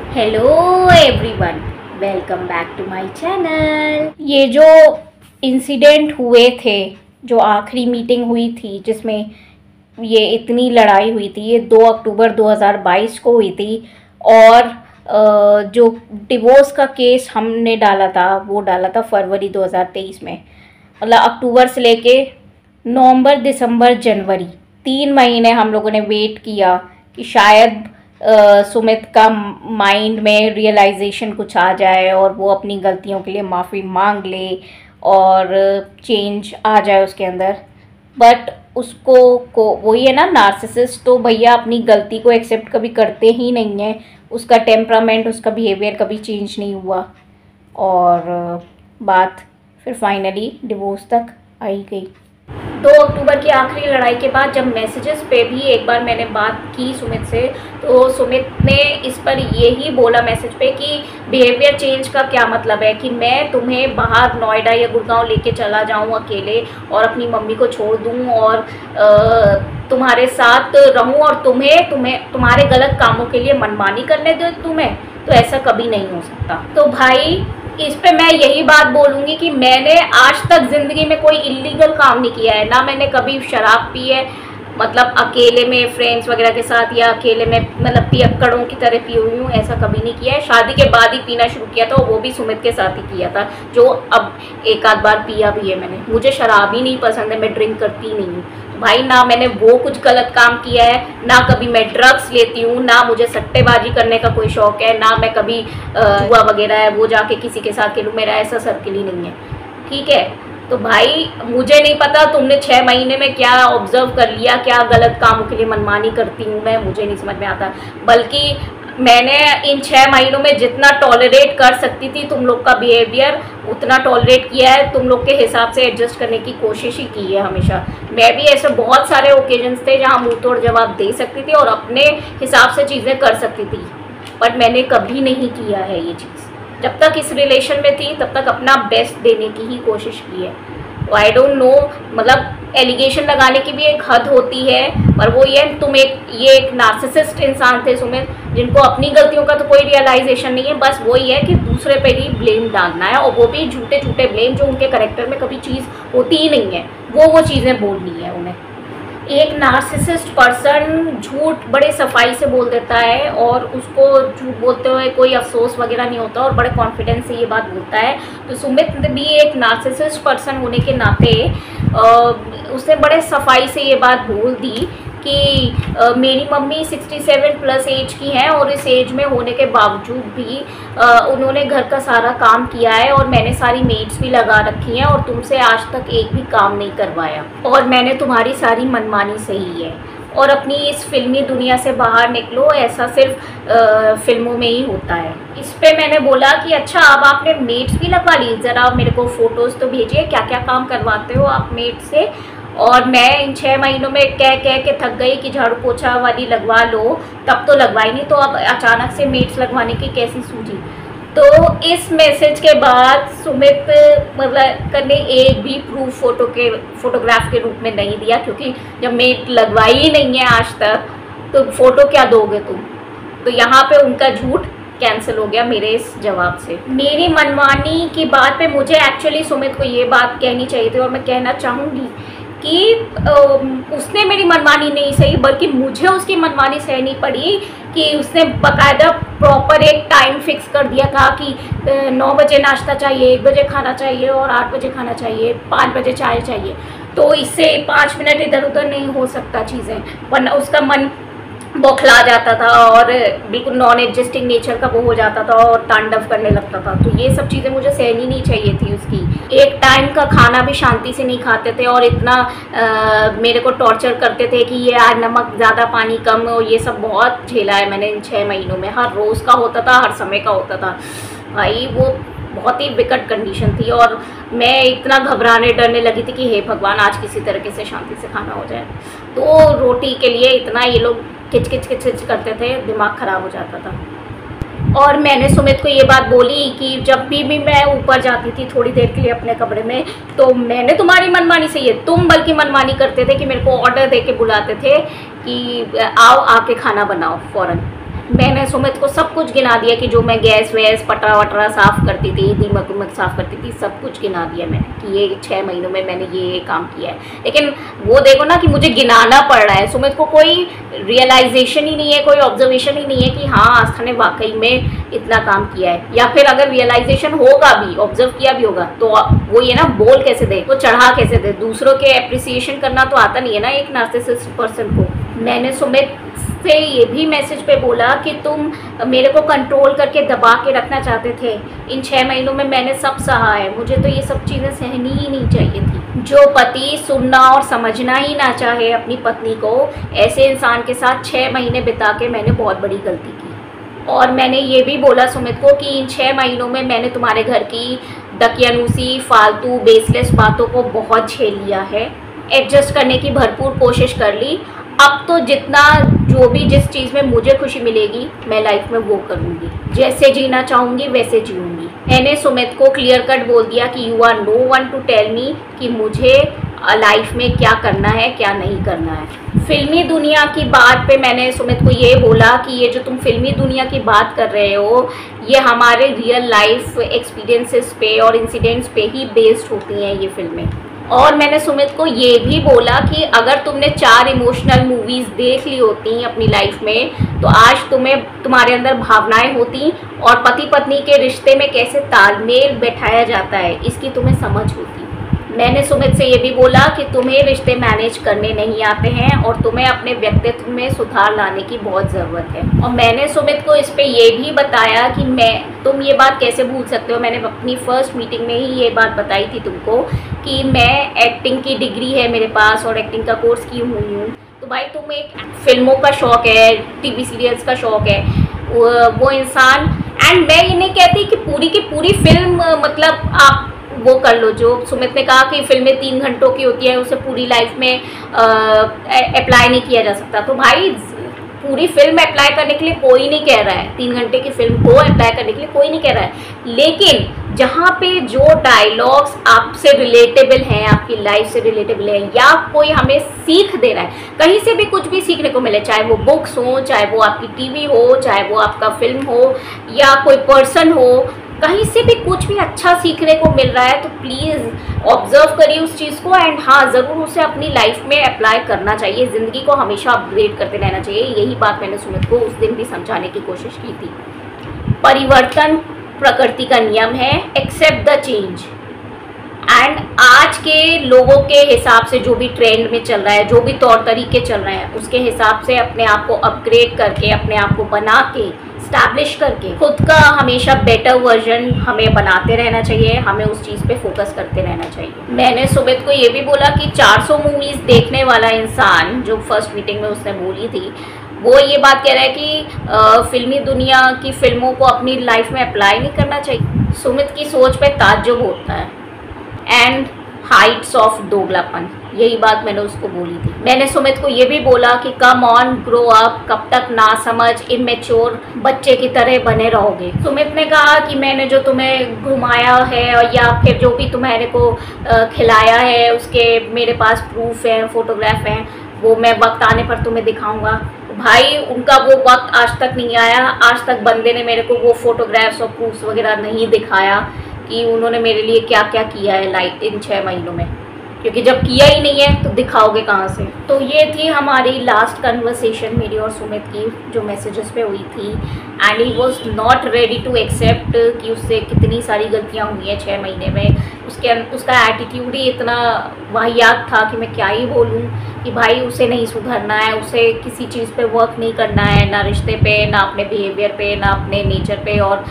Hello everyone, welcome back to my channel. ये जो incident हुए थे, जो आखिरी मीटिंग हुई थी जिसमें ये इतनी लड़ाई हुई थी, ये 2 अक्टूबर 2022 को हुई थी। और जो डिवोर्स का केस हमने डाला था वो डाला था फरवरी 2023 में। मतलब अक्टूबर से लेके नवंबर, दिसंबर, जनवरी 3 महीने हम लोगों ने वेट किया कि शायद सुमित का माइंड में रियलाइजेशन कुछ आ जाए और वो अपनी गलतियों के लिए माफ़ी मांग ले और चेंज आ जाए उसके अंदर। बट उसको वही है ना, नार्सिसिस्ट तो भैया अपनी गलती को एक्सेप्ट कभी करते ही नहीं है। उसका टेम्परामेंट, उसका बिहेवियर कभी चेंज नहीं हुआ और बात फिर फाइनली डिवोर्स तक आई गई। 2 अक्टूबर की आखिरी लड़ाई के बाद जब मैसेजेस पे भी एक बार मैंने बात की सुमित से, तो सुमित ने इस पर यही बोला मैसेज पे कि बिहेवियर चेंज का क्या मतलब है कि मैं तुम्हें बाहर नोएडा या गुड़गांव लेके चला जाऊं अकेले और अपनी मम्मी को छोड़ दूं और तुम्हारे साथ रहूं और तुम्हारे गलत कामों के लिए मनमानी करने दो तुम्हें, तो ऐसा कभी नहीं हो सकता। तो भाई इस पे मैं यही बात बोलूँगी कि मैंने आज तक ज़िंदगी में कोई इलीगल काम नहीं किया है। ना मैंने कभी शराब पी है, मतलब अकेले में फ्रेंड्स वगैरह के साथ, या अकेले में मतलब पियक्कड़ों की तरह पी हुई हूँ, ऐसा कभी नहीं किया है। शादी के बाद ही पीना शुरू किया था और वो भी सुमित के साथ ही किया था, जो अब एक आध बार पिया भी है मैंने। मुझे शराब ही नहीं पसंद है, मैं ड्रिंक करती नहीं हूँ। भाई ना मैंने वो कुछ गलत काम किया है, ना कभी मैं ड्रग्स लेती हूँ, ना मुझे सट्टेबाजी करने का कोई शौक है, ना मैं कभी जुआ वगैरह है वो जाके किसी के साथ खेलूँ, मेरा ऐसा सर्किल ही नहीं है। ठीक है, तो भाई मुझे नहीं पता तुमने 6 महीने में क्या ऑब्जर्व कर लिया, क्या गलत कामों के लिए मनमानी करती हूँ मैं, मुझे नहीं समझ में आता। बल्कि मैंने इन 6 महीनों में जितना टॉलरेट कर सकती थी तुम लोग का बिहेवियर, उतना टॉलरेट किया है। तुम लोग के हिसाब से एडजस्ट करने की कोशिश ही की है हमेशा। मैं भी ऐसे बहुत सारे ओकेजन्स थे जहाँ मुंह तोड़ जवाब दे सकती थी और अपने हिसाब से चीज़ें कर सकती थी, बट मैंने कभी नहीं किया है ये चीज़। जब तक इस रिलेशन में थी तब तक अपना बेस्ट देने की ही कोशिश की है। आई डोंट नो, मतलब एलिगेशन लगाने की भी एक हद होती है, पर वो ये एक नार्सिसिस्ट इंसान थे सुमित, जिनको अपनी गलतियों का तो कोई रियलाइजेशन नहीं है। बस वही है कि दूसरे पे ही ब्लेम डालना है, और वो भी झूठे झूठे ब्लेम जो उनके करेक्टर में कभी चीज़ होती ही नहीं है, वो चीज़ें बोलनी है उन्हें। एक नार्सिसिस्ट पर्सन झूठ बड़े सफाई से बोल देता है और उसको झूठ बोलते हुए कोई अफसोस वगैरह नहीं होता और बड़े कॉन्फिडेंस से ये बात बोलता है। तो सुमित भी एक नार्सिसिस्ट पर्सन होने के नाते उसने बड़े सफाई से ये बात बोल दी कि मेरी मम्मी 67 प्लस एज की हैं और इस एज में होने के बावजूद भी उन्होंने घर का सारा काम किया है और मैंने सारी मेड्स भी लगा रखी हैं और तुमसे आज तक एक भी काम नहीं करवाया, और मैंने तुम्हारी सारी मनमानी सही है और अपनी इस फिल्मी दुनिया से बाहर निकलो, ऐसा सिर्फ फिल्मों में ही होता है। इस पे मैंने बोला कि अच्छा, अब आपने मेड्स भी लगवा ली, ज़रा मेरे को फ़ोटोज़ तो भेजिए, क्या क्या काम करवाते हो आप मेड से। और मैं इन 6 महीनों में कह के थक गई कि झाड़ू पोछा वाली लगवा लो, तब तो लगवाई नहीं, तो अब अचानक से मेड्स लगवाने की कैसी सूझी। तो इस मैसेज के बाद सुमित मतलब ने एक भी प्रूफ फोटोग्राफ के रूप में नहीं दिया, क्योंकि जब मेड लगवाई ही नहीं है आज तक तो फ़ोटो क्या दोगे तुम। तो यहाँ पे उनका झूठ कैंसिल हो गया मेरे इस जवाब से। मेरी मनमानी की बात पे मुझे एक्चुअली सुमित को ये बात कहनी चाहिए थी, और मैं कहना चाहूँगी कि उसने मेरी मनमानी नहीं सही, बल्कि मुझे उसकी मनमानी सहनी पड़ी कि उसने बाकायदा प्रॉपर एक टाइम फिक्स कर दिया था कि 9 बजे नाश्ता चाहिए, 1 बजे खाना चाहिए और 8 बजे खाना चाहिए, 5 बजे चाय चाहिए। तो इससे 5 मिनट इधर उधर नहीं हो सकता चीज़ें, वरना उसका मन बौखला जाता था और बिल्कुल नॉन एडजस्टिंग नेचर का वो हो जाता था और तांडव करने लगता था। तो ये सब चीज़ें मुझे सहनी नहीं चाहिए थी उसकी। एक टाइम का खाना भी शांति से नहीं खाते थे और इतना मेरे को टॉर्चर करते थे कि ये यार नमक ज़्यादा पानी कम, और ये सब बहुत झेला है मैंने इन 6 महीनों में। हर रोज़ का होता था, हर समय का होता था। भाई वो बहुत ही विकट कंडीशन थी और मैं इतना घबराने डरने लगी थी कि हे भगवान, आज किसी तरीके से शांति से खाना हो जाए। तो रोटी के लिए इतना ये लोग किच किच करते थे, दिमाग ख़राब हो जाता था। और मैंने सुमित को ये बात बोली कि जब भी मैं ऊपर जाती थी थोड़ी देर के लिए अपने कमरे में, तो मैंने तुम्हारी मनमानी सही है, तुम बल्कि मनमानी करते थे कि मेरे को ऑर्डर दे के बुलाते थे कि आओ आके खाना बनाओ फ़ौरन। मैंने सुमित को सब कुछ गिना दिया कि जो मैं गैस वैस पटरा वटरा साफ़ करती थी, दीमक उमक साफ़ करती थी, सब कुछ गिना दिया मैंने कि ये 6 महीनों में मैंने ये काम किया है। लेकिन वो देखो ना कि मुझे गिनाना पड़ रहा है, सुमित को कोई रियलाइजेशन ही नहीं है, कोई ऑब्जर्वेशन ही नहीं है कि हाँ आस्था ने वाकई में इतना काम किया है। या फिर अगर रियलाइजेशन होगा भी, ऑब्जर्व किया भी होगा, तो वो ये ना बोल कैसे दे, वो चढ़ा कैसे दे। दूसरों के अप्रिसिएशन करना तो आता नहीं है ना एक नार्सिसिस्ट पर्सन को। मैंने सुमित से ये भी मैसेज पे बोला कि तुम मेरे को कंट्रोल करके दबा के रखना चाहते थे, इन 6 महीनों में मैंने सब सहा है, मुझे तो ये सब चीज़ें सहनी ही नहीं चाहिए थी। जो पति सुनना और समझना ही ना चाहे अपनी पत्नी को, ऐसे इंसान के साथ 6 महीने बिता के मैंने बहुत बड़ी गलती की। और मैंने ये भी बोला सुमित को कि इन 6 महीनों में मैंने तुम्हारे घर की दकियानूसी फालतू बेसलेस बातों को बहुत झेल लिया है, एडजस्ट करने की भरपूर कोशिश कर ली। अब तो जितना जो भी जिस चीज़ में मुझे खुशी मिलेगी मैं लाइफ में वो करूँगी, जैसे जीना चाहूँगी वैसे जीऊँगी। मैंने सुमित को क्लियर कट बोल दिया कि you are no one to tell me कि मुझे लाइफ में क्या करना है क्या नहीं करना है। फिल्मी दुनिया की बात पे मैंने सुमित को ये बोला कि ये जो तुम फिल्मी दुनिया की बात कर रहे हो, ये हमारे रियल लाइफ एक्सपीरियंसेस पे और इंसिडेंट्स पे ही बेस्ड होती हैं ये फिल्में। और मैंने सुमित को ये भी बोला कि अगर तुमने 4 इमोशनल मूवीज़ देख ली होती अपनी लाइफ में, तो आज तुम्हारे अंदर भावनाएं होती और पति पत्नी के रिश्ते में कैसे तालमेल बैठाया जाता है इसकी तुम्हें समझ होती। मैंने सुमित से ये भी बोला कि तुम्हें रिश्ते मैनेज करने नहीं आते हैं और तुम्हें अपने व्यक्तित्व में सुधार लाने की बहुत ज़रूरत है। और मैंने सुमित को इस पे ये भी बताया कि तुम ये बात कैसे भूल सकते हो, मैंने अपनी फर्स्ट मीटिंग में ही ये बात बताई थी तुमको कि मैं एक्टिंग की डिग्री है मेरे पास और एक्टिंग का कोर्स की हुई हूँ। तो भाई तुम्हें एक फिल्मों का शौक़ है, टीवी सीरियल्स का शौक़ है, वो इंसान, एंड मैं ये नहीं कहती कि पूरी की पूरी फिल्म मतलब आप वो कर लो। जो सुमित ने कहा कि फिल्में 3 घंटों की होती है, उसे पूरी लाइफ में अप्लाई नहीं किया जा सकता। तो भाई पूरी फिल्म अप्लाई करने के लिए कोई नहीं कह रहा है, 3 घंटे की फिल्म को अप्लाई करने के लिए कोई नहीं कह रहा है, लेकिन जहाँ पे जो डायलॉग्स आपसे रिलेटेबल हैं, आपकी लाइफ से रिलेटेबल है, या कोई हमें सीख दे रहा है, कहीं से भी कुछ भी सीखने को मिले, चाहे वो बुक्स हो, चाहे वो आपकी टीवी हो, चाहे वो आपका फिल्म हो या कोई पर्सन हो, कहीं से भी कुछ भी अच्छा सीखने को मिल रहा है तो प्लीज़ ऑब्जर्व करिए उस चीज़ को, एंड हाँ ज़रूर उसे अपनी लाइफ में अप्लाई करना चाहिए। ज़िंदगी को हमेशा अपग्रेड करते रहना चाहिए। यही बात मैंने सुमित को उस दिन भी समझाने की कोशिश की थी। परिवर्तन प्रकृति का नियम है, एक्सेप्ट द चेंज। एंड आज के लोगों के हिसाब से जो भी ट्रेंड में चल रहा है, जो भी तौर तरीके चल रहे हैं, उसके हिसाब से अपने आप को अपग्रेड करके, अपने आप को बना के, स्टैब्लिश करके खुद का हमेशा बेटर वर्जन हमें बनाते रहना चाहिए। हमें उस चीज़ पे फोकस करते रहना चाहिए। मैंने सुमित को ये भी बोला कि 400 मूवीज़ देखने वाला इंसान, जो फर्स्ट मीटिंग में उसने बोली थी, वो ये बात कह रहा है कि फिल्मी दुनिया की फिल्मों को अपनी लाइफ में अप्लाई नहीं करना चाहिए। सुमित की सोच पे ताज्जुब होता है। एंड हाइट्स ऑफ दोगलापन, यही बात मैंने उसको बोली थी। मैंने सुमित को ये भी बोला कि कम ऑन ग्रो अप, कब तक ना समझ इमेच्योर बच्चे की तरह बने रहोगे। सुमित ने कहा कि मैंने जो तुम्हें घुमाया है या फिर जो भी तुम्हारे को खिलाया है उसके मेरे पास प्रूफ है, फोटोग्राफ हैं, वो मैं वक्त आने पर तुम्हें दिखाऊंगा। भाई उनका वो वक्त आज तक नहीं आया। आज तक बंदे ने मेरे को वो फोटोग्राफ्स और प्रूफ्स वगैरह नहीं दिखाया कि उन्होंने मेरे लिए क्या क्या किया है लाइफ इन 6 महीनों में, क्योंकि जब किया ही नहीं है तो दिखाओगे कहाँ से। तो ये थी हमारी लास्ट कन्वर्सेशन मेरी और सुमित की, जो मैसेजेस पे हुई थी। And he was not ready to accept कि उससे कितनी सारी गलतियाँ हुई हैं 6 महीने में। उसका एटीट्यूड ही इतना वाहियात था कि मैं क्या ही बोलूँ कि भाई उसे नहीं सुधरना है, उसे किसी चीज़ पे वर्क नहीं करना है, ना रिश्ते पे, ना अपने बिहेवियर पे, ना अपने नेचर पे और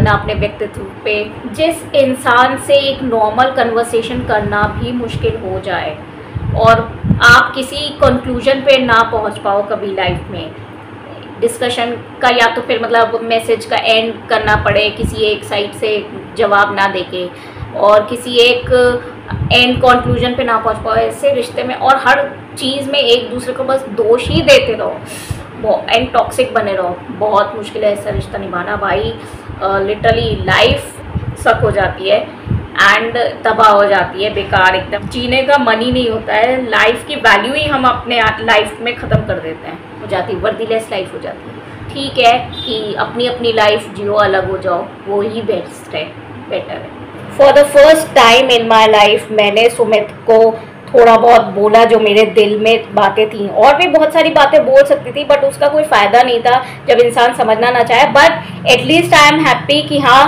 ना अपने व्यक्तित्व पे। जिस इंसान से एक नॉर्मल कन्वर्सेशन करना भी मुश्किल हो जाए और आप किसी कंक्लूजन पे ना पहुंच पाओ कभी लाइफ में डिस्कशन का, या तो फिर मतलब मैसेज का एंड करना पड़े किसी एक साइड से जवाब ना देके, और किसी एक एंड कंक्लूजन पे ना पहुंच पाओ ऐसे रिश्ते में, और हर चीज़ में एक दूसरे को बस दोष ही देते रहो एंड टॉक्सिक बने रहो, बहुत मुश्किल है ऐसा रिश्ता निभाना भाई। लिटरली लाइफ सक हो जाती है एंड तबाह हो जाती है, बेकार एकदम। जीने का मन ही नहीं होता है, लाइफ की वैल्यू ही हम अपने लाइफ में ख़त्म कर देते हैं, हो जाती है, वर्दीलेस लाइफ हो जाती है। ठीक है कि अपनी अपनी लाइफ जियो, अलग हो जाओ, वो ही बेस्ट है, बेटर है। For the first time in my life मैंने सुमित को थोड़ा बहुत बोला जो मेरे दिल में बातें थी। और भी बहुत सारी बातें बोल सकती थी बट उसका कोई फ़ायदा नहीं था जब इंसान समझना ना चाहे। But at least I am happy कि हाँ,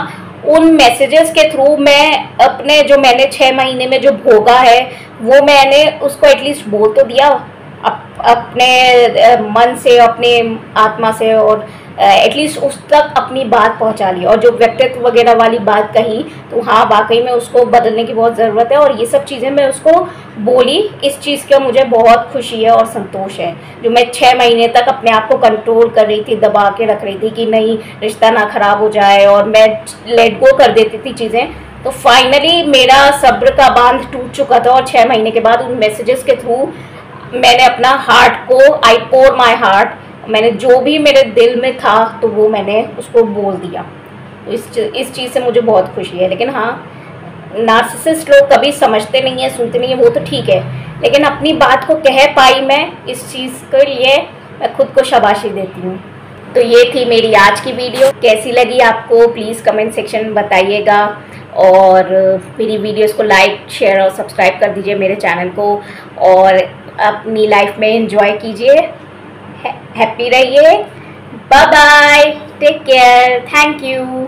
उन मैसेजेस के थ्रू मैं अपने जो मैंने 6 महीने में जो भोगा है वो मैंने उसको एटलीस्ट बोल तो दिया अपने मन से, अपने आत्मा से, और एटलीस्ट उस तक अपनी बात पहुंचा ली। और जो व्यक्तित्व वगैरह वाली बात कही तो हाँ, वाकई में उसको बदलने की बहुत ज़रूरत है। और ये सब चीज़ें मैं उसको बोली, इस चीज़ का मुझे बहुत खुशी है और संतोष है। जो मैं 6 महीने तक अपने आप को कंट्रोल कर रही थी, दबा के रख रही थी कि नहीं रिश्ता ना ख़राब हो जाए, और मैं लेट गो कर देती थी चीज़ें, तो फाइनली मेरा सब्र का बांध टूट चुका था। और 6 महीने के बाद उन मैसेजेस के थ्रू मैंने अपना हार्ट को, आई पोर माई हार्ट, मैंने जो भी मेरे दिल में था तो वो मैंने उसको बोल दिया। तो इस चीज़ से मुझे बहुत खुशी है। लेकिन हाँ, नार्सिसिस्ट लोग कभी समझते नहीं है, सुनते नहीं है, वो तो ठीक है, लेकिन अपनी बात को कह पाई मैं, इस चीज़ के लिए मैं खुद को शाबाशी देती हूँ। तो ये थी मेरी आज की वीडियो। कैसी लगी आपको प्लीज़ कमेंट सेक्शन में बताइएगा। और मेरी वीडियोस को लाइक, शेयर और सब्सक्राइब कर दीजिए मेरे चैनल को। और अपनी लाइफ में एंजॉय कीजिए, हैप्पी रहिए। Bye bye, take care, thank you.